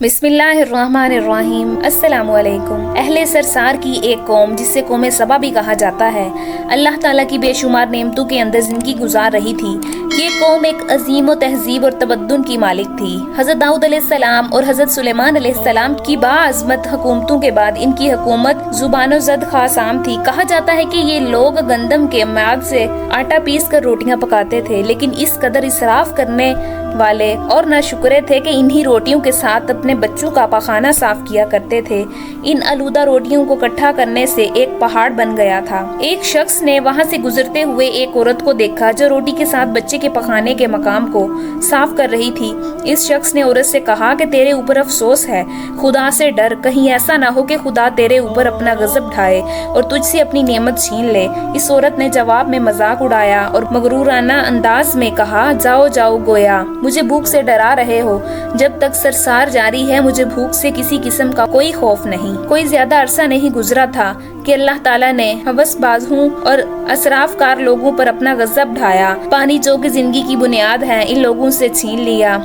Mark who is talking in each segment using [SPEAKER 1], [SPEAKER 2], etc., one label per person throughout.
[SPEAKER 1] बिस्मिल्लाहिर्रहमानिर्रहीम। अस्सलामु अलैकुम। अहले सरसार की एक कौम जिसे कौम सबा भी कहा जाता है, अल्लाह ताला की बेशुमार नेमतों के अंदर जिंदगी गुजार रही थी। ये कौम एक अजीम व तहजीब और तमद्दुन की मालिक थी। हज़रत दाऊद अलैहिस्सलाम और हज़रत सुलेमान अलैहिस्सलाम की बाअज़मत हुकूमतों के बाद इनकी हुकूमत जुबानो ज़द खास आम थी। कहा जाता है कि ये लोग गंदम के मैद से आटा पीस कर रोटियां पकाते थे, लेकिन इस कदर इसराफ करने वाले और नाशुक्रे थे कि इन्हीं रोटियों के साथ अपने बच्चों का पाखाना साफ किया करते थे। इन आलूदा रोटियों को इकट्ठा करने से एक पहाड़ बन गया था। एक शख्स ने वहां से गुजरते हुए एक औरत को देखा जो रोटी के साथ बच्चे के पखाने के मकाम को साफ कर रही थी। इस शख्स ने औरत से कहा कि तेरे ऊपर अफसोस है, खुदा से डर, कहीं ऐसा ना हो कि खुदा तेरे ऊपर अपना गजब ढाए और तुझसे अपनी नेमत छीन ले। इस औरत ने जवाब में मजाक उड़ाया और मगरूराना अंदाज में कहा, जाओ जाओ गोया, मुझे भूख से डरा रहे हो। जब तक सरसार जारी है मुझे भूख से किसी किस्म का कोई खौफ नहीं। कोई ज्यादा अरसा नहीं गुजरा था कि अल्लाह ताला ने हवसबाजों और असराफकार लोगों पर अपना गजब ढाया। पानी जो कि जिंदगी की बुनियाद है, इन लोगों से छीन लिया।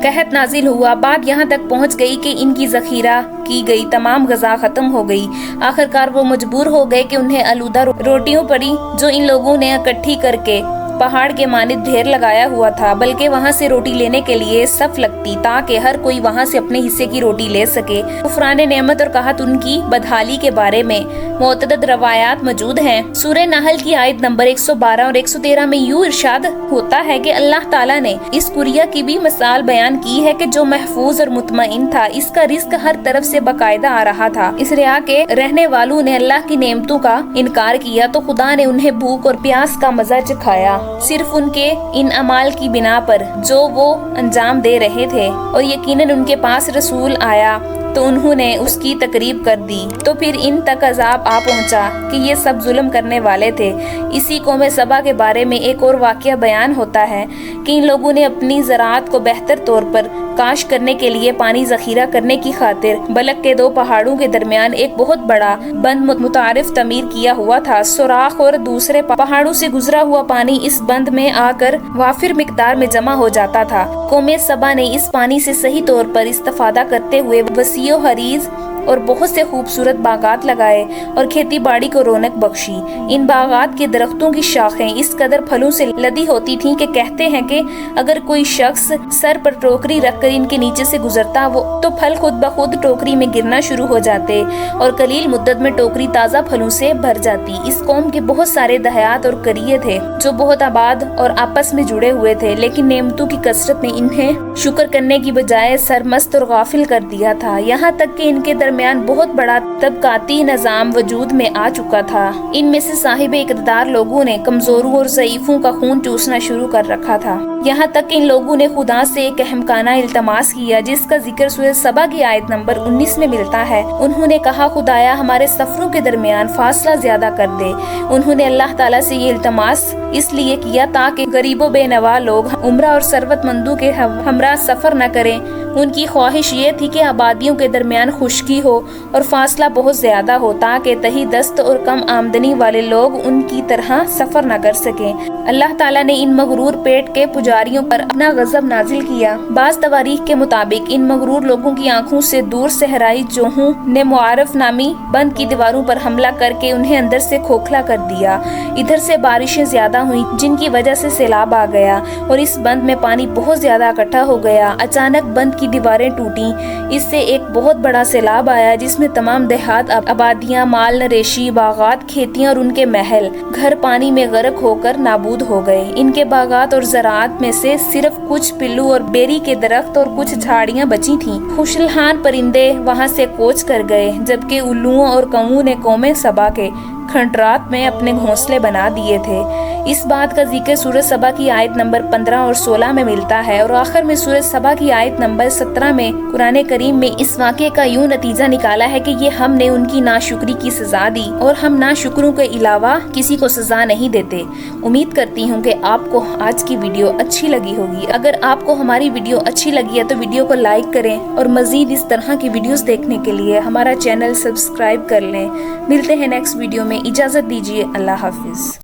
[SPEAKER 1] कहत नाजिल हुआ, बात यहाँ तक पहुँच गई कि इनकी जखीरा की गई तमाम गजा खत्म हो गई। आखिरकार वो मजबूर हो गए कि उन्हें आलूदा रोटियों पड़ी जो इन लोगों ने इकट्ठी करके पहाड़ के मानित ढेर लगाया हुआ था, बल्कि वहां से रोटी लेने के लिए सफ लगती ताकि हर कोई वहां से अपने हिस्से की रोटी ले सके। कुफरान नेमत और कहत उनकी बदहाली के बारे में मुतअद्दिद रवायात मौजूद हैं। सूरह नहल की आयत नंबर 112 और 113 में यूं इरशाद होता है कि अल्लाह ताला ने इस कुरिया की भी मिसाल बयान की है कि जो महफूज और मुतमईन था, इसका रिस्क हर तरफ से बाकायदा आ रहा था। इस रिया के रहने वालों ने अल्लाह की नेमतों का इनकार किया तो खुदा ने उन्हें भूख और प्यास का मजा चखाया, सिर्फ उनके इन अमाल की बिना पर जो वो अंजाम दे रहे थे। और यकीनन उनके पास रसूल आया तो उन्होंने उसकी तकरीब कर दी, तो फिर इन तक अजाब आ पहुंचा कि ये सब जुल्म करने वाले थे। इसी कौम सबा के बारे में एक और वाकया बयान होता है कि इन लोगों ने अपनी ज़राअत को बेहतर तौर पर काश करने के लिए पानी जखीरा करने की खातिर बलक के दो पहाड़ों के दरमियान एक बहुत बड़ा बंद मुतारिफ तमीर किया हुआ था। सुराख और दूसरे पहाड़ों से गुजरा हुआ पानी इस बंद में आकर वाफिर मिकदार में जमा हो जाता था। कौम सबा ने इस पानी से सही तौर पर इस्तेफादा करते हुए वसीओ हरीज और बहुत से खूबसूरत बागात लगाए और खेती बाड़ी को रौनक बख्शी। इन बागात के दरख्तों की शाखें इस कदर फलों से लदी होती थीं कि कहते हैं कि अगर कोई शख्स सर पर टोकरी रखकर इनके नीचे से गुजरता वो तो फल खुद ब खुद टोकरी में गिरना शुरू हो जाते और कलील मुद्दत में टोकरी ताज़ा फलों से भर जाती। इस कौम के बहुत सारे दहायात और करिए थे जो बहुत आबाद और आपस में जुड़े हुए थे, लेकिन नेमतों की कसरत ने इन्हें शुक्र करने की बजाय सरमस्त और गाफिल कर दिया था। यहाँ तक कि इनके दरमियान बहुत बड़ा तबकाती निजाम वजूद में आ चुका था। इनमें से साहिब इक़्तिदार लोगों ने कमजोरों और ज़ईफों का खून चूसना शुरू कर रखा था। यहाँ तक कि इन लोगों ने खुदा से एक अहमकाना इल्तमास किया जिसका जिक्र सूरह सबा की आयत नंबर 19 में मिलता है। उन्होंने कहा, खुदाया हमारे सफरों के दरमियान फासला ज्यादा कर दे। उन्होंने अल्लाह ताला से ये इल्तमास इसलिए किया ताकि गरीबों बेनवा लोग उम्रा और सरवतमंदों के हमरा सफर न करें। उनकी ख्वाहिश ये थी कि आबादियों के दरमियान खुश्की हो और फासला बहुत ज्यादा हो ताकि तही दस्त और कम आमदनी वाले लोग उनकी तरह सफर न कर सकें। अल्लाह ताला ने इन मगरूर पेट के पुजारियों पर अपना गजब नाजिल किया। बाज़ तवारीख के मुताबिक इन मगरूर लोगों की आंखों से दूर सहराई जोहूं ने मुआरफ नामी बंद की दीवारों पर हमला करके उन्हें अंदर से खोखला कर दिया। इधर से बारिशें ज्यादा हुई जिनकी वजह से सैलाब आ गया और इस बंद में पानी बहुत ज्यादा इकट्ठा हो गया। अचानक बंद की दीवारें टूटी, इससे एक बहुत बड़ा सैलाब आया जिसमें तमाम देहात, आबादियां, माल नरेशी, बागात, खेतियां और उनके महल घर पानी में गर्क होकर नाबूद हो गए। इनके बागात और ज़राअत में से सिर्फ कुछ पिल्लू और बेरी के दरख्त और कुछ झाड़ियां बची थीं। खुशलहान परिंदे वहां से कोच कर गए, जबकि उल्लुओं और कौओं ने कौमे सबा के खंडरात में अपने घोंसले बना दिए थे। इस बात का जिक्र सूरह सबा की आयत नंबर 15 और 16 में मिलता है और आखिर में सूरह सबा की आयत नंबर 17 में कुरान करीम में इस वाक़े का यूं नतीजा निकाला है कि ये हमने उनकी नाशुक्री की सजा दी और हम नाशुक्रों के अलावा किसी को सजा नहीं देते। उम्मीद करती हूँ कि आपको आज की वीडियो अच्छी लगी होगी। अगर आपको हमारी वीडियो अच्छी लगी है तो वीडियो को लाइक करें और मजीद इस तरह की वीडियोस देखने के लिए हमारा चैनल सब्सक्राइब कर लें। मिलते हैं नेक्स्ट वीडियो में, इजाज़त दीजिए। अल्लाह हाफिज।